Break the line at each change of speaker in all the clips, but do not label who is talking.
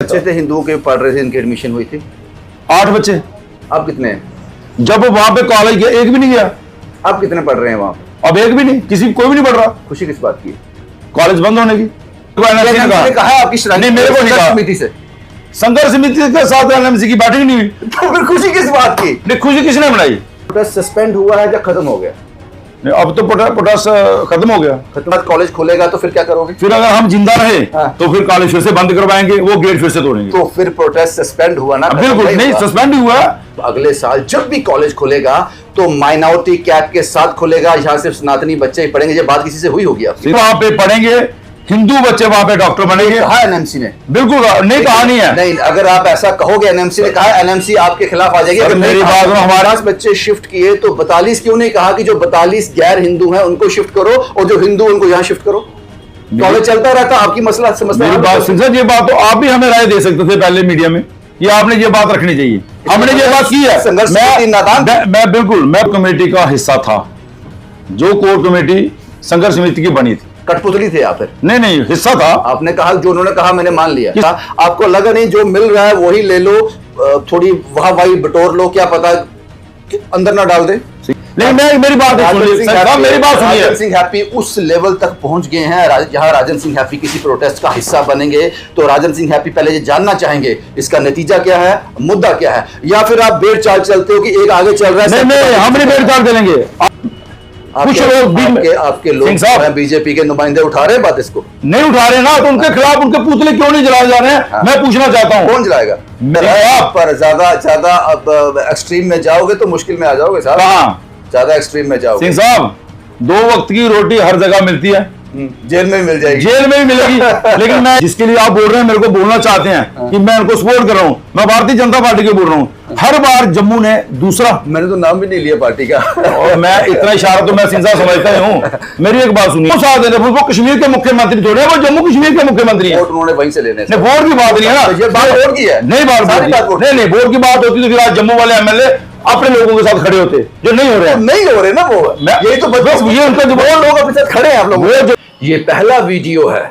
बच्चे थे हिंदुओं के पढ़ रहे थे, इनकी एडमिशन हुई थी?
8 बच्चे।
आप कितने हैं?
जब वहां पे कॉलेज गया एक भी नहीं गया।
आप कितने पढ़ रहे हैं वहां पे?
अब एक भी नहीं, किसी कोई भी नहीं पढ़ रहा।
खुशी किस बात की?
कॉलेज बंद होने की।
कहा आपकी
नहीं, मेरे को नहीं कहा।
समिति से,
संघर्ष समिति के साथ एनएमसी की बैठक नहीं हुई।
तो फिर खुशी किस बात की?
नहीं, खुशी किसने बनाई?
प्रोटेस्ट सस्पेंड हुआ है या खत्म हो गया?
नहीं, अब तो प्रोटेस्ट खत्म हो गया।
खत्म, कॉलेज खुलेगा तो फिर क्या करोगे?
फिर अगर हम जिंदा रहे
हाँ।
तो फिर कॉलेज फिर से बंद करवाएंगे, वो गेट फिर से तोड़ेंगे।
तो फिर प्रोटेस्ट सस्पेंड हुआ ना?
बिल्कुल नहीं, सस्पेंड ही हुआ।
अगले साल जब भी कॉलेज खुलेगा तो माइनॉरिटी कैप के साथ खुलेगा, यहाँ सिर्फ सनातनी बच्चे ही पढ़ेंगे। ये बात किसी से हुई होगी आपकी?
वहां पे पढ़ेंगे हिंदू बच्चे, वहां पे डॉक्टर बनेंगे।
कहा एनएमसी ने?
बिल्कुल नहीं, कहा नहीं है।
नहीं, अगर आप ऐसा कहोगे, एनएमसी ने कहा, एनएमसी आपके खिलाफ आ जाएगी।
अगर मेरी बात सुनो, हमारा
बच्चे शिफ्ट किए तो 42 क्यों नहीं कहा कि जो 42 गैर हिंदू हैं उनको शिफ्ट करो और जो हिंदू उनको यहाँ शिफ्ट करो? कॉलेज चलता रहता, आपकी मसला समझता।
मेरी बात सुन सर, ये बात तो आप भी हमें राय दे सकते थे पहले मीडिया में, ये आपने ये बात रखनी चाहिए। हमने ये बात की है।
संघर्ष
मैं बिल्कुल, मैं कमेटी का हिस्सा था, जो कोर कमेटी संघर्ष समिति की बनी थी।
कठपुतली थे आप? फिर
नहीं, हिस्सा था।
आपने कहा, जो उन्होंने कहा मैंने मान लिया। आपको लगा नहीं जो मिल रहा है वही ले लो, थोड़ी वाह वाही बटोर लो, क्या पता अंदर ना डाल दे?
नहीं, मेरी बात सुनिए, मेरी बात सुनिए।
राजन सिंह हैप्पी उस लेवल तक पहुंच गए हैं जहां राजन सिंह हैप्पी किसी प्रोटेस्ट का हिस्सा बनेंगे तो राजन सिंह हैप्पी पहले ये जानना चाहेंगे इसका नतीजा क्या है, मुद्दा क्या है, या फिर आप बेड़ चाल चलते हो कि एक आगे चल रहा है?
नहीं, हम नहीं बेड़ चाल चलेंगे। कुछ लोग
आपके लोग बीजेपी के नुमाइंदे उठा रहे हैं बात, इसको
नहीं उठा रहे ना, तो उनके खिलाफ उनके पुतले क्यों नहीं जलाए जा रहे हैं?
हाँ।
मैं पूछना चाहता हूँ।
कौन जलाएगा? पर ज्यादा अब एक्सट्रीम में जाओगे तो मुश्किल में आ जाओगे साहब।
कहाँ
ज्यादा एक्सट्रीम में जाओगे?
सिंह साहब, 2 वक्त की रोटी हर जगह मिलती है,
जेल में भी मिल जाएगी।
जेल में भी मिलेगी। लेकिन मैं जिसके लिए आप बोल रहे हैं, मेरे को बोलना चाहते हैं कि मैं उनको सपोर्ट कर रहा हूँ, मैं भारतीय जनता पार्टी के बोल रहा हूँ। हर बार जम्मू ने दूसरा,
मैंने तो नाम भी नहीं लिया पार्टी का।
और मैं इतना इशारा तो मैं सिंह साहब समझता ही हूँ। मेरी एक बात सुनिए, साथ देने वो कश्मीर के मुख्यमंत्री थोड़े, वो जम्मू कश्मीर के मुख्यमंत्री हैं।
वोट उन्होंने वहीं से लेने।
वोट की बात नहीं है ना,
ये बात वोट की है।
नहीं, नहीं, वोट की बात होती तो फिर आज जम्मू वाले एमएलए अपने लोगों के साथ खड़े होते, जो नहीं हो रहे हैं।
नहीं हो रहे ना वो, यही तो बस
ये उनका जो
लोग अपने साथ खड़े हैं आप लोग। ये पहला वीडियो है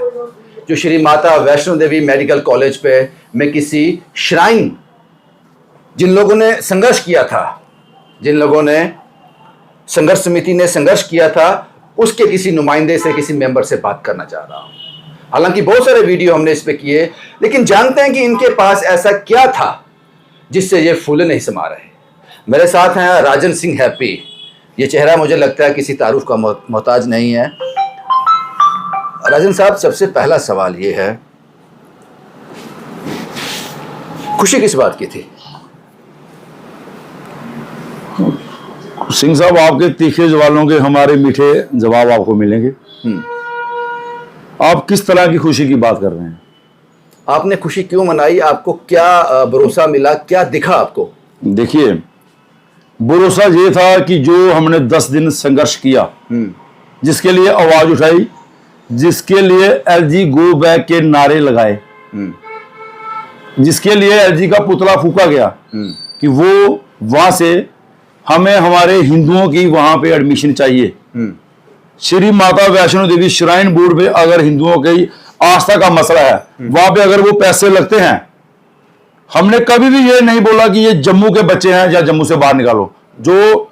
जो श्री माता वैष्णो देवी मेडिकल कॉलेज पे में किसी श्राइन, जिन लोगों ने संघर्ष किया था, जिन लोगों ने संघर्ष समिति ने संघर्ष किया था, उसके किसी नुमाइंदे से, किसी मेंबर से बात करना चाह रहा हूं। हालांकि बहुत सारे वीडियो हमने इस पे किए, लेकिन जानते हैं कि इनके पास ऐसा क्या था जिससे ये फूले नहीं समा रहे। मेरे साथ हैं राजन सिंह हैप्पी। ये चेहरा मुझे लगता है किसी तारुफ का मोहताज नहीं है। राजन साहब, सबसे पहला सवाल ये है, खुशी किस बात की थी?
सिंह साहब, आपके तीखे सवालों के हमारे मीठे जवाब आपको मिलेंगे। आप किस तरह की खुशी की बात कर रहे हैं?
आपने खुशी क्यों मनाई? आपको क्या भरोसा मिला, क्या दिखा आपको?
देखिए, भरोसा ये था कि जो हमने 10 दिन संघर्ष किया, जिसके लिए आवाज उठाई, जिसके लिए एलजी गो बैक के नारे लगाए, जिसके लिए एलजी का पुतला फूका गया कि वो वहां से हमें हमारे हिंदुओं की वहां पे एडमिशन चाहिए। श्री माता वैष्णो देवी श्राइन बोर्ड पे अगर हिंदुओं की आस्था का मसला है, वहां पे अगर वो पैसे लगते हैं, हमने कभी भी ये नहीं बोला कि ये जम्मू के बच्चे हैं या जम्मू से बाहर निकालो। जो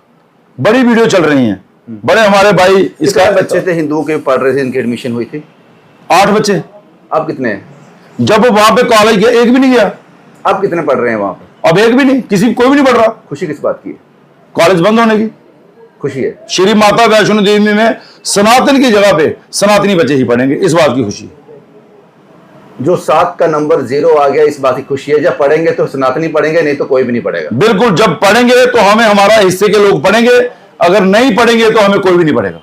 बड़ी वीडियो चल रही हैं, बड़े हमारे भाई,
इसका बच्चे थे हिंदुओं के पढ़ रहे थे, इनकी एडमिशन हुई थी?
8 बच्चे।
आप कितने हैं?
जब वहां पे कॉलेज गया एक भी नहीं गया।
आप कितने पढ़ रहे हैं वहां पे?
अब एक भी नहीं, किसी कोई भी नहीं पढ़ रहा।
खुशी किस बात की है?
कॉलेज बंद होने की
खुशी है।
श्री माता वैष्णो देवी में सनातन की जगह पे सनातनी बच्चे ही पढ़ेंगे, इस बात की खुशी।
जो 7 का नंबर 0 आ गया, इस बात की खुशी है। जब पढ़ेंगे तो सनातनी पढ़ेंगे, नहीं तो कोई भी नहीं पढ़ेगा।
बिल्कुल, जब पढ़ेंगे तो हमें हमारा हिस्से के लोग पढ़ेंगे, अगर नहीं पढ़ेंगे तो हमें कोई भी नहीं पढ़ेगा।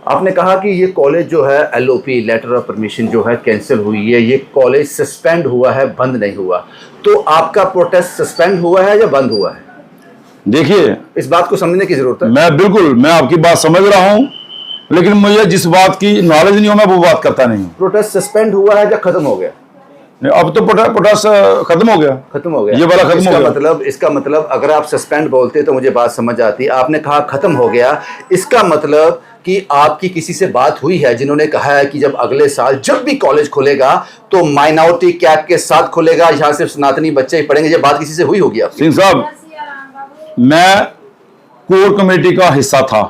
आपने कहा कि ये कॉलेज जो है एलओपी, लेटर ऑफ परमिशन जो है, कैंसिल हुई है। ये कॉलेज सस्पेंड हुआ है, बंद नहीं हुआ। तो आपका प्रोटेस्ट सस्पेंड हुआ है या बंद हुआ है?
देखिए,
इस बात को समझने की जरूरत है।
मैं आपकी बात समझ रहा हूं, लेकिन मुझे जिस बात की नॉलेज नहीं हो, मैं वो बात करता नहीं हूं।
प्रोटेस्ट सस्पेंड हुआ है या खत्म हो गया?
अब तो पोटास खत्म हो गया,
खत्म हो गया,
ये वाला खत्म हो गया।
इसका मतलब अगर आप सस्पेंड बोलते तो मुझे बात समझ आती। आपने कहा खत्म हो गया, इसका मतलब कि आपकी किसी से बात हुई है जिन्होंने कहा है कि जब अगले साल जब भी कॉलेज खुलेगा तो माइनॉरिटी कैप के साथ खुलेगा, यहाँ सिर्फ सनातनी बच्चे ही पढ़ेंगे। ये बात किसी से हुई होगी आपकी?
सिंह साहब, मैं कोर कमेटी का हिस्सा था,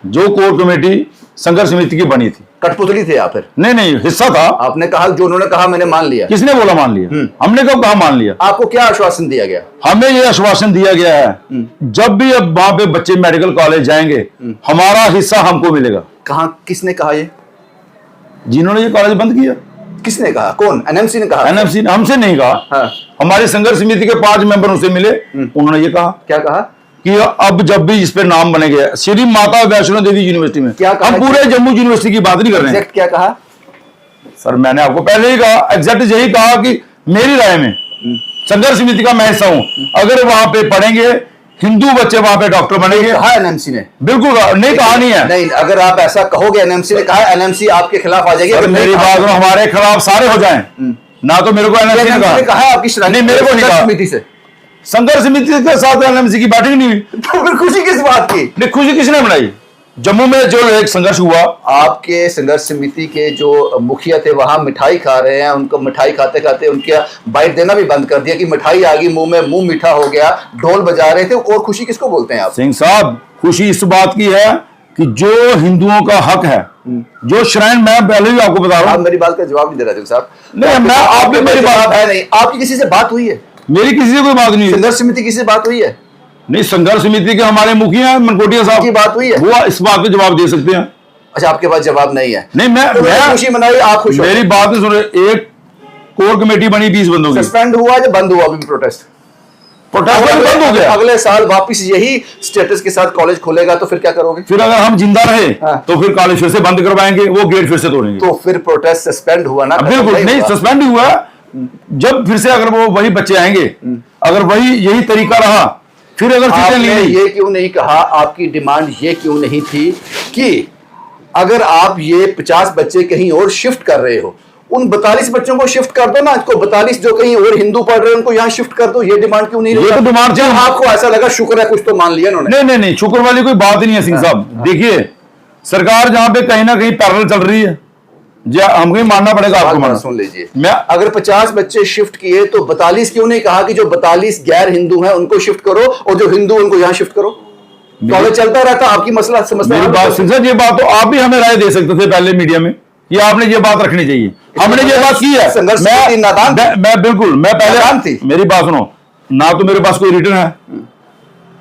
जो कोर कमेटी संघर्ष समिति की बनी थी।
कठपुतली थे आप फिर?
नहीं, हिस्सा था।
आपने कहा, जो उन्होंने कहा मैंने मान लिया।
किसने बोला मान लिया? हमने कब कहा मान लिया?
आपको क्या आश्वासन दिया गया?
हमें यह आश्वासन दिया गया है जब भी अब वहां पे बच्चे मेडिकल कॉलेज जाएंगे हमारा हिस्सा हमको मिलेगा।
कहा, किसने कहा ये?
जिन्होंने ये कॉलेज बंद किया।
किसने कहा? कौन? एनएमसी ने कहा?
एनएमसी ने, हमसे नहीं कहा।
हाँ।
हमारी संघर्ष समिति के 5 मेंबर उनसे मिले, उन्होंने ये कहा।
क्या कहा?
कि अब जब भी इस पे नाम बनेगा श्री माता वैष्णो देवी यूनिवर्सिटी में,
क्या कहा?
हम पूरे जम्मू यूनिवर्सिटी की बात नहीं कर रहे हैं।
एग्जैक्ट क्या कहा?
सर मैंने आपको पहले ही कहा, एग्जैक्ट यही कहा कि मेरी राय में संघर्ष समिति का मैं हिस्सा हूं, अगर वहां पे पढ़ेंगे हिंदू बच्चे वहां पे डॉक्टर बनेंगे।
कहा एनएमसी ने?
बिल्कुल नहीं, कहा नहीं है।
नहीं, अगर आप ऐसा कहोगे एनएमसी ने कहा, एनएमसी आपके खिलाफ आ जाएगी।
सर मेरी बात सुनो, हमारे खिलाफ सारे हो जाएं ना, तो मेरे को एनएमसी ने
कहा आपकी
नहीं, मेरे को नहीं कहा।
समिति से,
संघर्ष समिति के साथ एनएमसी की बैठक नहीं हुई।
तो फिर खुशी किस बात की?
नहीं, खुशी किसने बनाई? जम्मू में जो एक संघर्ष हुआ,
आपके संघर्ष समिति के जो मुखिया थे वहां मिठाई खा रहे हैं, उनको मिठाई खाते खाते उनके बाइट देना भी बंद कर दिया कि मिठाई आ गई मुंह में, मुंह मीठा हो गया, ढोल बजा रहे थे। और खुशी किसको बोलते हैं आप?
सिंह साहब, खुशी इस बात की है कि जो हिंदुओं का हक है, जो श्राइन, मैं पहले भी आपको बता रहा
आप
हूं।
मेरी बात का जवाब नहीं दे रहे साहब।
नहीं, मैं आप भी मेरी बात
है नहीं। आपकी किसी से बात हुई है?
मेरी किसी से कोई बात नहीं हुई।
संघर्ष समिति किसी से बात हुई है?
नहीं, संघर्ष समिति के हमारे मुखिया हैं मनकोटिया साहब
की बात हुई है,
वो इस बात का जवाब दे सकते हैं।
अच्छा, आपके पास जवाब नहीं है?
नहीं, मैं
खुशी मनाई, आप खुश हो?
मेरी बात नहीं सुन रहे। एक कोर कमेटी बनी 20 बंदों की,
सस्पेंड हुआ या बंद हुआ अभी प्रोटेस्ट
बंद हो गया।
अगले साल वापस यही स्टेटस के साथ कॉलेज खुलेगा तो फिर क्या करोगे?
फिर अगर हम जिंदा रहे
हाँ।
तो फिर कॉलेज फिर से बंद करवाएंगे, वो गेट फिर से तोड़ेंगे।
तो फिर प्रोटेस्ट सस्पेंड हुआ ना?
बिल्कुल नहीं, सस्पेंड ही हुआ। जब फिर से अगर वो वही बच्चे आएंगे, अगर वही यही तरीका रहा, फिर अगर
आपने ये क्यों नहीं कहा, आपकी डिमांड ये क्यों नहीं थी कि अगर आप ये 50 बच्चे कहीं और शिफ्ट कर रहे हो, उन 42 बच्चों को शिफ्ट कर दो ना, इसको 42 जो कहीं और हिंदू पढ़ रहे हैं उनको यहाँ शिफ्ट कर दो। ये डिमांड क्यों नहीं?
ये तो डिमांड थी।
आपको ऐसा लगा शुक्र है कुछ तो मान लिया उन्होंने?
नहीं नहीं नहीं, शुक्र वाली कोई बात ही नहीं है सिंह साहब। देखिए, सरकार जहां पे कहीं ना कहीं पैरेलल चल रही है, हमको मानना पड़ेगा। आपको
सुन लीजिए,
मैं
अगर 50 बच्चे शिफ्ट किए तो 42 क्यों नहीं कहा कि जो 42 गैर हिंदू हैं उनको शिफ्ट करो और जो हिंदू उनको यहाँ शिफ्ट करो? कॉलेज चलता रहता, आपकी मसला समस्या।
मेरी बात सिंह साहब, ये बात तो आप भी हमें राय दे सकते थे पहले मीडिया में कि आपने ये बात रखनी चाहिए। हमने ये बात की है। मैं बिल्कुल, मैं पहले, मेरी बात सुनो ना, तो मेरे पास कोई रिटर्न है।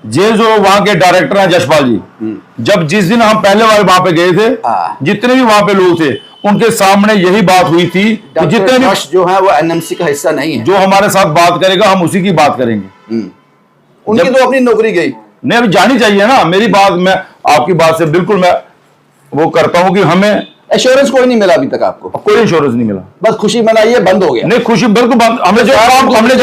जे जो वहां के डायरेक्टर हैं जशपाल जी, जब जिस दिन हम पहले वाले वहां पे गए थे, जितने भी वहां पे लोग थे उनके सामने यही बात हुई थी कि जितने भी
जो है वो एनएमसी का हिस्सा नहीं है,
जो हमारे साथ बात करेगा हम उसी की बात करेंगे।
उनकी तो अपनी नौकरी गई।
नहीं, अभी जानी चाहिए ना। मेरी बात, मैं आपकी बात से बिल्कुल मैं वो करता हूं कि हमें
एश्योरेंस कोई नहीं मिला अभी तक आपको?
कोई इंश्योरेंस नहीं मिला,
बस खुशी मनाइए, बंद हो गया।
नहीं, खुशी बिल्कुल बंद। हमने जो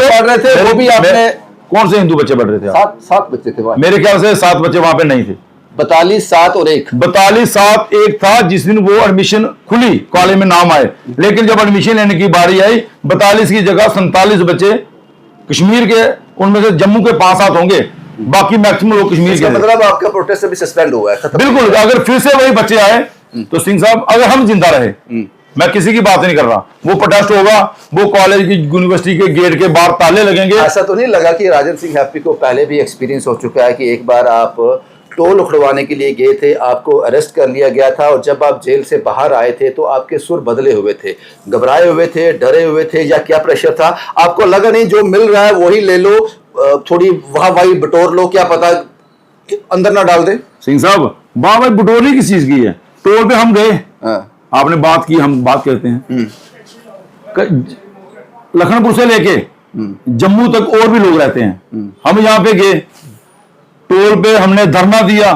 पढ़ रहे थे वो भी आपने,
कौन से हिंदू बच्चे पढ़ रहे थे?
7 बच्चे थे
मेरे ख्याल से 7 बच्चे वहां पे नहीं थे।
42 7 और 1,
42 7 1 था जिस दिन वो एडमिशन खुली, कॉलेज में नाम आए। लेकिन जब एडमिशन लेने की बारी आई, 42 की जगह 47 बच्चे कश्मीर के, उनमें से जम्मू के 5-7 होंगे, बाकी मैक्सिमम लोग कश्मीर के।
मतलब आपका प्रोटेस्ट अभी सस्पेंड हुआ है?
बिल्कुल। अगर फिर से वही बच्चे आए तो सिंह साहब, अगर हम जिंदा रहे, मैं किसी की बात नहीं कर रहा, वो प्रोटेस्ट होगा, वो कॉलेज की यूनिवर्सिटी के गेट के बाहर ताले लगेंगे।
ऐसा तो नहीं लगा कि राजन सिंह हैप्पी को पहले भी एक्सपीरियंस हो चुका है कि एक बार आप टोल उखड़वाने के लिए गए थे, आपको अरेस्ट कर लिया गया था और जब आप जेल से बाहर आए थे तो आपके सुर बदले हुए थे, घबराए हुए थे, डरे हुए थे, या क्या प्रेशर था? आपको लगा नहीं जो मिल रहा है वही ले लो, थोड़ी वाह वाही बटोर लो, क्या पता अंदर ना डाल दे?
सिंह साहब, वाह वाही बटोरने किस चीज की है? टोल पे हम गए, आपने बात की, हम बात करते हैं। लखनपुर से लेके जम्मू तक और भी लोग रहते हैं, हम यहाँ पे गए, टोल पे हमने धरना दिया,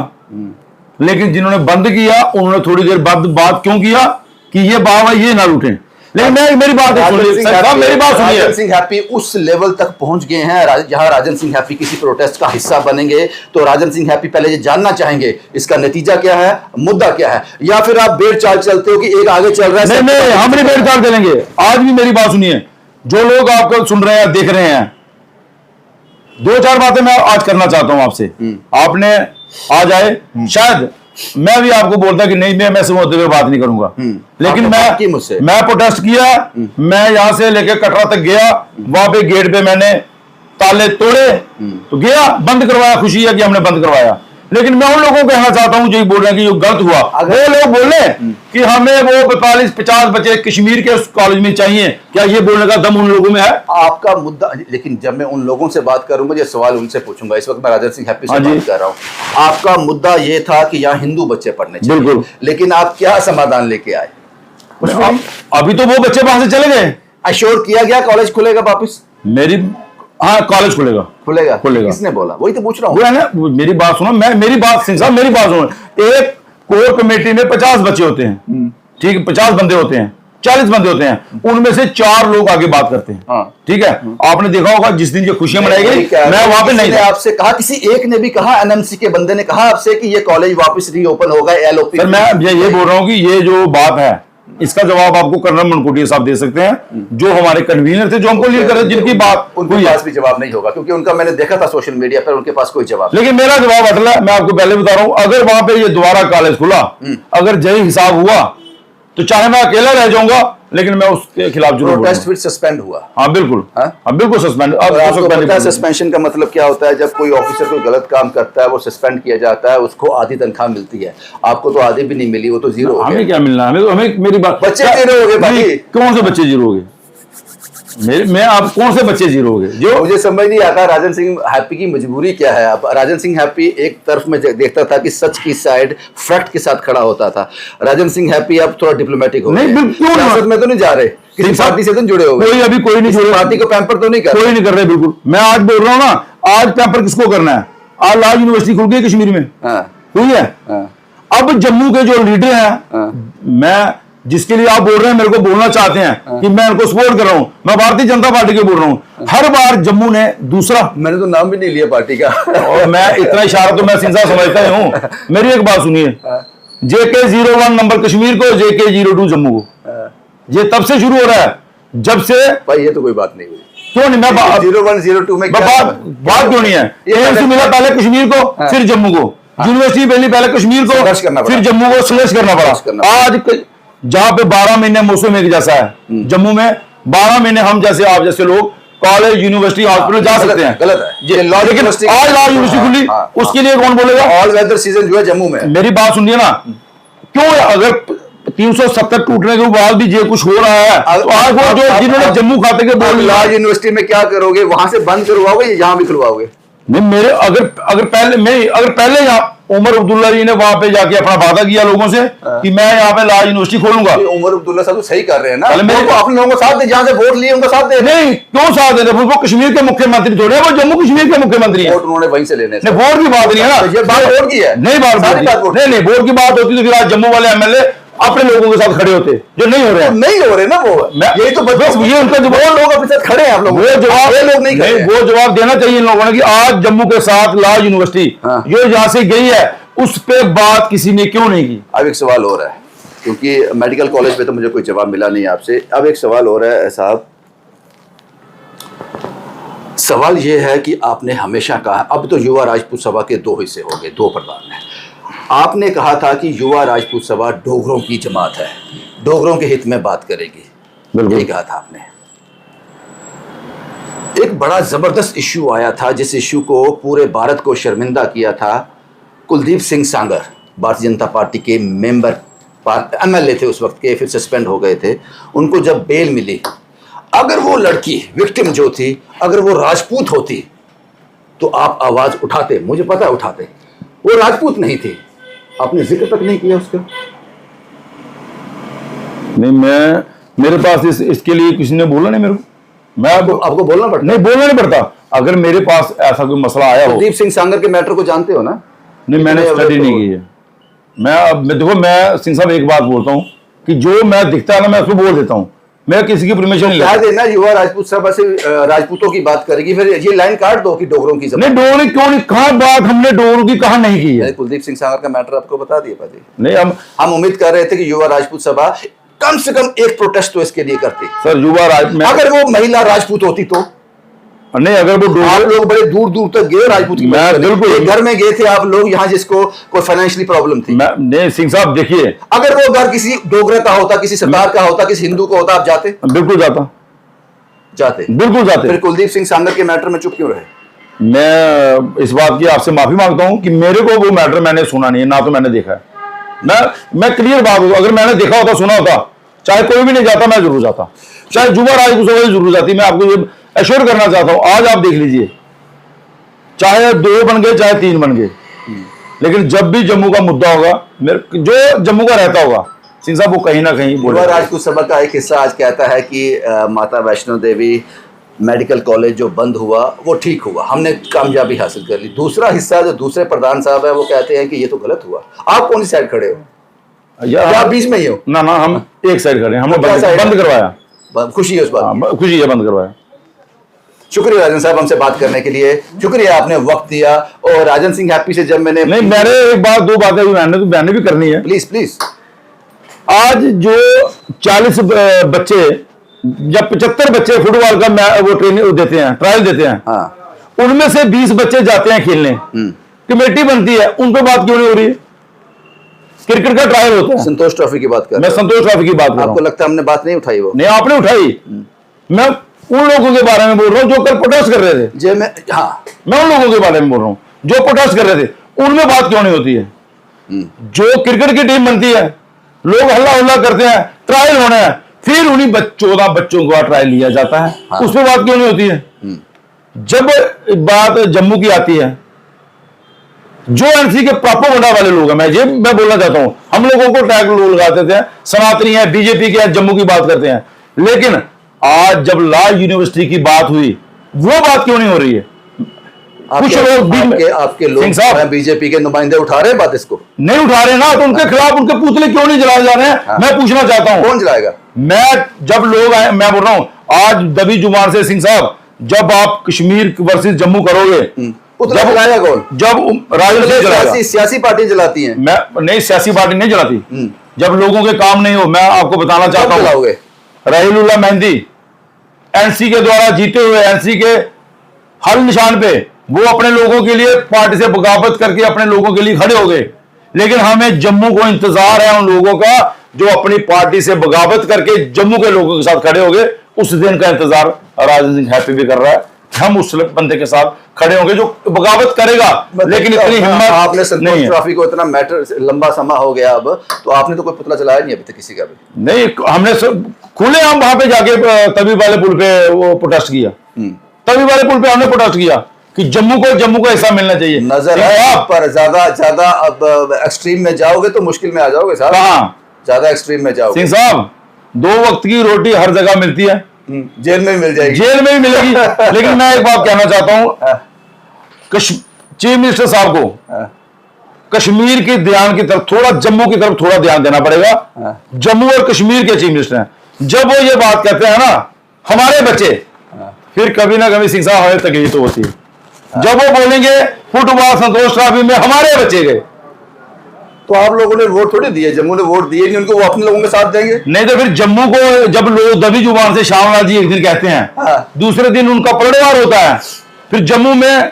लेकिन जिन्होंने बंद किया उन्होंने थोड़ी देर बाद बात क्यों किया कि ये बाबा ये ना लूटें। लेकिन मेरी बात सुनिए, मेरी बात सुनिए।
राजन सिंह हैप्पी उस लेवल तक पहुंच गए हैं जहां राजन सिंह हैप्पी किसी प्रोटेस्ट का हिस्सा बनेंगे तो राजन सिंह हैप्पी पहले ये जानना चाहेंगे इसका नतीजा क्या है, मुद्दा क्या है, या फिर आप बेड़ चाल चलते हो कि एक आगे चल रहा है?
नहीं, हम नहीं बेड़ चाल चलेंगे। आज भी मेरी बात सुनिए, जो लोग आपको सुन रहे हैं, देख रहे हैं, 2-4 बातें मैं आज करना चाहता हूं आपसे। आपने आज आए, शायद मैं भी आपको बोलता कि नहीं, मैं ऐसे होते हुए बात नहीं करूंगा, लेकिन मैं प्रोटेस्ट किया। मैं यहां से लेकर कटरा तक गया, वहां पे गेट पे मैंने ताले तोड़े, तो गया, बंद करवाया, खुशी है कि हमने बंद करवाया। लेकिन मैं उन लोगों को कहना चाहता हूं जो बोल रहे हैं कि जो गलत हुआ, वो लोग बोल रहे हैं कि हमें वो 45-50 बच्चे कश्मीर के उस कॉलेज में चाहिए, क्या ये बोलने का दम उन लोगों में है?
आपका मुद्दा, लेकिन जब मैं उन लोगों से बात करूंगा, ये सवाल उनसे पूछूंगा। इस वक्त मैं राजन सिंह हैप्पी से बात कर रहा हूं। आपका मुद्दा ये था कि यहाँ हिंदू बच्चे पढ़ने चाहिए,
बिल्कुल,
लेकिन आप क्या समाधान लेके आए?
अभी तो वो बच्चे वहां से चले गए।
अश्योर किया गया कॉलेज खुलेगा वापस?
हाँ, कॉलेज खुलेगा।
किसने बोला? वही तो पूछ रहा हूँ।
वो है ना, मेरी बात सुनो, मेरी बात सिंह साहब, मेरी बात सुनो। एक कोर कमेटी में 50 बच्चे होते हैं, ठीक है, 50 बंदे होते हैं, 40 बंदे होते हैं, उनमें से 4 लोग आगे बात करते हैं, ठीक है। आपने देखा होगा जिस दिन ये खुशियां मनाई गई, मैं वहां पे नहीं था।
आपसे कहा, किसी एक ने भी कहा, एनएमसी के बंदे ने कहा आपसे कि ये कॉलेज वापस रीओपन होगा? एलओपी
सर, मैं ये बोल रहा हूँ कि ये जो बात है, इसका जवाब आपको कर्नल मनकोटिया साहब दे सकते हैं, जो हमारे कन्वीनर थे, जो हमको लीड कर रहे, जिनकी बात
उनके पास भी जवाब नहीं होगा, क्योंकि उनका मैंने देखा था सोशल मीडिया पर, उनके पास कोई जवाब।
लेकिन मेरा जवाब अटल है। मैं आपको पहले बता रहा हूं, अगर वहां पे ये दोबारा कॉलेज खुला, अगर जय हिसाब हुआ, तो चाहे मैं अकेला रह जाऊंगा, लेकिन मैं उसके खिलाफ जरूर
प्रोटेस्ट फिर सस्पेंड हुआ।
हाँ बिल्कुल, हाँ बिल्कुल सस्पेंड।
सस्पेंशन का मतलब क्या होता है? जब कोई ऑफिसर कोई गलत काम करता है, वो सस्पेंड किया जाता है, उसको आधी तनख्वाह मिलती है। आपको तो आधी भी नहीं मिली, वो तो जीरो।
हमें क्या मिलना? हमें मेरी बात,
बच्चे जीरो हो गए भाई।
कौन से बच्चे जीरो हो गए? मैं आप कौन से बच्चे जीरो हो गए? जो
मुझे समझ नहीं आता राजन सिंह हैप्पी की मजबूरी क्या है। अब राजन सिंह हैप्पी एक तरफ में देखता था कि सच की साइड फैक्ट के साथ खड़ा होता था। राजन सिंह हैप्पी अब थोड़ा डिप्लोमेटिक हो गए।
नहीं, क्यों
सियासत में तो नहीं जा रहे, किसी पार्टी से तो जुड़े हो गए?
कोई अभी कोई नहीं जुड़े,
पार्टी को पैम्पर तो नहीं कर
कोई नहीं कर रहे। बिल्कुल, मैं आज बोल रहा हूँ ना, आज पैम्पर किसको करना है? आज लाल यूनिवर्सिटी खुल गई कश्मीर में, हुई है। अब जम्मू के जो लीडर हैं, मैं जिसके लिए आप बोल रहे हैं, मेरे को बोलना चाहते हैं कि मैं उनको सपोर्ट कर रहा हूं, मैं भारतीय जनता पार्टी के बोल रहा हूं। हर बार जम्मू ने दूसरा,
मैंने तो नाम भी नहीं लिया पार्टी का
और मैं इतना इशारा तो मैं सिंसा समझता ही हूं। मेरी एक बात सुनिए, JK-01 नंबर कश्मीर को, JK-02 जम्मू को। ये तब से शुरू हो रहा है जब से,
भाई ये तो कोई बात नहीं हुई।
क्यों नहीं? मैं
01-02 में
बात क्यों नहीं है? एएमसी मिला पहले कश्मीर को, फिर जम्मू को। यूनिवर्सिटी मिली पहले कश्मीर को, फिर जम्मू को संघर्ष करना पड़ा। आज जहां पे 12 महीने मौसम एक जैसा है, जम्मू में 12 महीने हम जैसे, आप जैसे लोग कॉलेज, यूनिवर्सिटी, हॉस्पिटल जा सकते हैं।
गलत है,
लेकिन आज लॉ यूनिवर्सिटी खुली, उसके लिए कौन बोलेगा?
ऑल वेदर सीजन जो है जम्मू में।
मेरी बात सुनिए ना, क्यों अगर 370 टूटने के बाद भी ये कुछ हो रहा है, तो आज वो जो जिन्होंने जम्मू खाते के बोल,
लॉ यूनिवर्सिटी में क्या करोगे? वहां से बंद करवाओगे या यहाँ भी खुलवाओगे?
नहीं, मेरे अगर पहले यहाँ उमर अब्दुल्ला जी ने वहां पे जाके अपना वादा किया लोगों से कि मैं यहाँ पे लॉ यूनिवर्सिटी खोलूंगा।
उमर अब्दुल्ला साहब तो सही कर रहे हैं ना, मेरे को अपने लोगों को साथ दे, जहां से वोट लिए उनका साथ दे।
नहीं, क्यों साथ दे रहे? वो कश्मीर के मुख्यमंत्री थोड़े, वो जम्मू कश्मीर के मुख्यमंत्री है।
वोट उन्होंने वहीं से लेने।
वोट की बात नहीं है ना,
ये बात वोट की है।
नहीं, नहीं, वोट की बात होती तो फिर आज जम्मू वाले MLA अपने लोगों के साथ खड़े होते, जो नहीं हो रहे हैं।
नहीं हो रहे ना वो, यही तो
ये उनका जवाब,
लोग अपने साथ खड़े हैं। आप लोग
वो जवाब,
लोग नहीं,
वो जवाब देना चाहिए इन लोगों ने कि आज जम्मू के साथ लॉ यूनिवर्सिटी जो यहाँ से गई है, उस पे बात किसी ने क्यों नहीं की?
अब एक सवाल हो रहा है, क्योंकि मेडिकल कॉलेज पे तो मुझे कोई जवाब मिला नहीं आपसे। अब एक सवाल हो रहा है साहब, सवाल ये है कि आपने हमेशा कहा, अब तो युवा राजपूत सभा के 2 हिस्से हो गए, 2 प्रधान हैं। आपने कहा था कि युवा राजपूत सभा डोगरों की जमात है, डोगरों के हित में बात करेगी, यही कहा था आपने। एक बड़ा जबरदस्त इश्यू आया था, जिस इश्यू को पूरे भारत को शर्मिंदा किया था। कुलदीप सिंह सांगर, भारतीय जनता पार्टी के मेंबर, MLA थे उस वक्त के, फिर सस्पेंड हो गए थे। उनको जब बेल मिली, अगर वो लड़की विक्टिम जो थी, अगर वो राजपूत होती तो आप आवाज उठाते, मुझे पता है उठाते। वो राजपूत नहीं थी, आपने जिक्र तक नहीं किया उसका।
नहीं, मेरे पास इसके लिए किसी ने बोला नहीं मेरे को। मैं
आपको बोलना पड़ता?
नहीं, बोलना नहीं पड़ता। अगर मेरे पास ऐसा कोई मसला आया हो।
कुलदीप सिंह सांगर के मैटर को जानते हो ना?
नहीं, मैंने स्टडी नहीं की है। मैं सिंह साहब एक बात बोलता हूँ कि जो मैं दिखता है ना, मैं उसको बोल देता हूँ, मैं किसी की परमिशन नहीं लेता।
देना युवा राजपूत सभा से राजपूतों की बात करेगी, फिर ये लाइन काट दो कि डोगरों की।
नहीं, डोगरी क्यों नहीं? कहाँ बात हमने डोगरों की कहाँ नहीं की है?
कुलदीप सिंह सांगर का मैटर आपको बता दिया पाजी।
नहीं, हम
उम्मीद कर रहे थे कि युवा राजपूत सभा कम से कम एक प्रोटेस्ट तो इसके लिए करती।
सर युवा राज में
अगर वो महिला राजपूत होती तो
नहीं, अगर वो
आप लोग बड़े दूर दूर तक गए राजपूत की
मैं
मदद करने।
बिल्कुल
एक घर में गए थे आप लोग यहाँ जिसको कोई फाइनेंशियली प्रॉब्लम थी।
नहीं सिंह साहब देखिए,
अगर वो घर किसी डोगरा का होता, किसी सरदार का होता, किसी हिंदू का होता, आप जाते?
बिल्कुल जाता,
जाते,
बिल्कुल जाते।
फिर कुलदीप सिंह सांगर के मैटर में चुप क्यों रहे?
मैं इस बात की आपसे माफी मांगता हूं कि मेरे को वो मैटर मैंने सुना नहीं है, ना तो मैंने देखा है। मैं क्लियर बात हूं, अगर मैंने देखा होता, सुना होता, चाहे कोई भी नहीं जाता, मैं जरूर जाता, चाहे युवा राजपूत जरूर जाती। मैं आपको ये एश्योर करना चाहता हूं। आज आप देख लीजिए, चाहे 2 बन गए चाहे 3 बन गए, लेकिन जब भी जम्मू का मुद्दा होगा, मेरे जो जम्मू का रहता होगा सिंह साहब, वो कहीं ना कहीं
युवा राजपूत सभा का एक हिस्सा आज कहता है कि माता वैष्णो देवी मेडिकल कॉलेज जो बंद हुआ वो ठीक हुआ, हमने कामयाबी हासिल कर ली। दूसरा हिस्सा जो दूसरे प्रधान साहब है वो कहते हैं कि ये तो गलत हुआ। आप कौन सी साइड खड़े हो? या आप बीच में ही हो?
ना हम एक साइड खड़े हैं, हमने बंद करवाया।
खुशी है उस बात?
खुशी है, बंद करवाया।
शुक्रिया राजन साहब हमसे बात करने के लिए, शुक्रिया आपने वक्त दिया। और राजन सिंह हैप्पी से जब मैंने
एक बात 2 बातें मैंने भी करनी है।
Please please.
आज जो 40 बच्चे या 75 बच्चे फुटबॉल का वो ट्रेनिंग देते हैं, ट्रायल देते हैं,
हाँ,
उनमें से 20 बच्चे जाते हैं खेलने, कमेटी बनती है, उन पर बात क्यों नहीं हो रही है? क्रिकेट का ट्रायल होता है।
संतोष ट्रॉफी की बात कर
मैं संतोष ट्रॉफी की बात कर रहा हूं।
आपको लगता है हमने बात नहीं उठाई? वो
नहीं, आपने उठाई। मैं उन लोगों के बारे में बोल रहा हूं जो कल प्रोटेस्ट कर रहे थे। मैं उन लोगों के बारे में बोल रहा हूं जो प्रोटेस्ट कर रहे थे, उनमें बात क्यों नहीं होती है? जो क्रिकेट की टीम बनती है, लोग हल्ला हल्ला करते हैं, ट्रायल होना है, फिर उन्हीं 14 बच्चों का ट्रायल लिया जाता है।
हाँ।
उस पर बात क्यों नहीं होती है? जब बात जम्मू की आती है, जो एनसी के प्रोपेगेंडा वाले लोग हैं, मैं बोलना चाहता हूं, हम लोगों को टैग लोग लगाते थे, सनातनी है, बीजेपी के, जम्मू की बात करते हैं, लेकिन आज जब लॉ यूनिवर्सिटी की बात हुई, वो बात क्यों नहीं हो रही है? कुछ लोग
आपके लोग बीजेपी के नुमाइंदे उठा रहे हैं बात, इसको नहीं
उठा रहे ना, तो उनके खिलाफ उनके पुतले क्यों नहीं जलाए जा रहे हैं?
हाँ।
मैं पूछना चाहता हूं,
कौन जलाएगा?
जब लोग आए, मैं बोल रहा हूं, आज दबी जुबान से सिंह साहब, जब आप कश्मीर वर्सेस जम्मू करोगे,
जब जलाएगा कौन?
जब राजनीति
सियासी पार्टी जलाती है।
मैं नहीं, सियासी पार्टी नहीं जलाती। जब लोगों के काम नहीं हो, मैं आपको बताना चाहता हूं, रहीलुल्लाह मेहंदी एनसी के द्वारा जीते हुए, एनसी के हर निशान पे वो अपने लोगों के लिए पार्टी से बगावत करके अपने लोगों के लिए खड़े हो गए। लेकिन हमें जम्मू को इंतजार है उन लोगों का जो अपनी पार्टी से बगावत करके जम्मू के लोगों के साथ खड़े हो गए। उस दिन का इंतजार राजन सिंह हैप्पी भी कर रहा है। हम उस बंदे के साथ खड़े होंगे जो बगावत करेगा, लेकिन इतनी हिम्मत
आपने संतोष ट्रॉफी को इतना मैटर लंबा समय हो गया अब, तो आपने तो कोई पुतला चलाया नहीं अभी तक किसी का भी?
नहीं, हमने खुले हम वहां पे जाके तवी वाले पुल पे वो प्रोटेस्ट किया। तवी वाले पुल पे हमने प्रोटेस्ट किया कि जम्मू को हिस्सा मिलना चाहिए।
नजर है आप पर, ज्यादा अब एक्सट्रीम में जाओगे तो मुश्किल में आ जाओगे साहब।
कहाँ
ज्यादा एक्सट्रीम में जाओगे?
सिंह साहब, 2 वक्त की रोटी हर जगह मिलती है,
जेल में भी मिल जाएगी,
जेल में भी मिलेगी। लेकिन मैं एक बात कहना चाहता हूं, चीफ मिनिस्टर साहब को कश्मीर के ध्यान की तरफ थोड़ा, जम्मू की तरफ थोड़ा ध्यान देना पड़ेगा। जम्मू और कश्मीर के चीफ मिनिस्टर हैं, जब वो ये बात कहते हैं ना, हमारे बच्चे, फिर कभी ना कभी सिंह साहब हमें तकलीफ तो होती है। जब वो बोलेंगे फुटबॉल संतोष ट्रॉफी में हमारे बच्चे गए,
तो आप लोगों ने वोट थोड़ी दिए, जम्मू ने वोट दिए नहीं उनको, वो अपने लोगों के साथ देंगे।
नहीं तो फिर जम्मू को जब लोग दबी जुबान से श्यामलाल जी एक दिन कहते हैं, दूसरे दिन उनका पलटवार होता है। फिर जम्मू में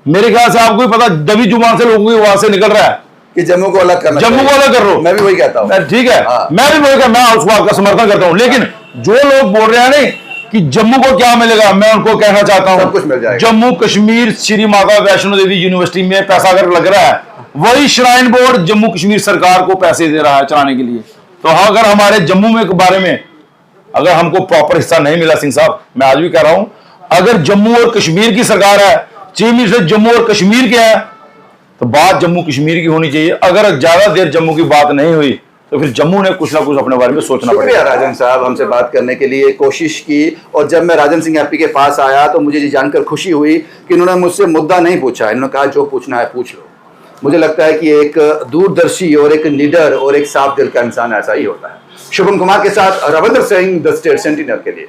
मेरे ख्याल से आपको भी पता, दबी जुबान से लोगों की आवाज से निकल रहा है
कि जम्मू को अलग करना,
जम्मू को अलग कर लो।
मैं भी वही कहता हूँ,
ठीक है, मैं भी वही, मैं उस बात का समर्थन करता हूँ। लेकिन जो लोग बोल रहे हैं नहीं कि जम्मू को क्या मिलेगा, मैं उनको कहना चाहता हूँ,
सब कुछ मिल जाएगा।
जम्मू कश्मीर श्री माता वैष्णो देवी यूनिवर्सिटी में पैसा अगर लग रहा है, वही श्राइन बोर्ड जम्मू कश्मीर सरकार को पैसे दे रहा है चलाने के लिए। तो अगर हमारे जम्मू में के बारे में अगर हमको प्रॉपर हिस्सा नहीं मिला, सिंह साहब मैं आज भी कह रहा हूं, अगर जम्मू और कश्मीर की सरकार है, चीफ मिनिस्टर जम्मू और कश्मीर के हैं, तो बात जम्मू कश्मीर की होनी चाहिए। अगर ज्यादा देर जम्मू की बात नहीं हुई तो फिर जम्मू ने कुछ ना कुछ अपने बारे में सोचना पड़ेगा।
शुक्रिया राजन साहब, हमसे बात करने के लिए कोशिश की। और जब मैं राजन सिंह हैप्पी के पास आया तो मुझे ये जानकर खुशी हुई कि इन्होंने मुझसे मुद्दा नहीं पूछा, इन्होंने कहा जो पूछना है पूछ लो। मुझे लगता है कि एक दूरदर्शी और एक निडर और एक साफ दिल का इंसान ऐसा ही होता है। शुभम कुमार के साथ Ravindra Singh, the state sentinel के लिए।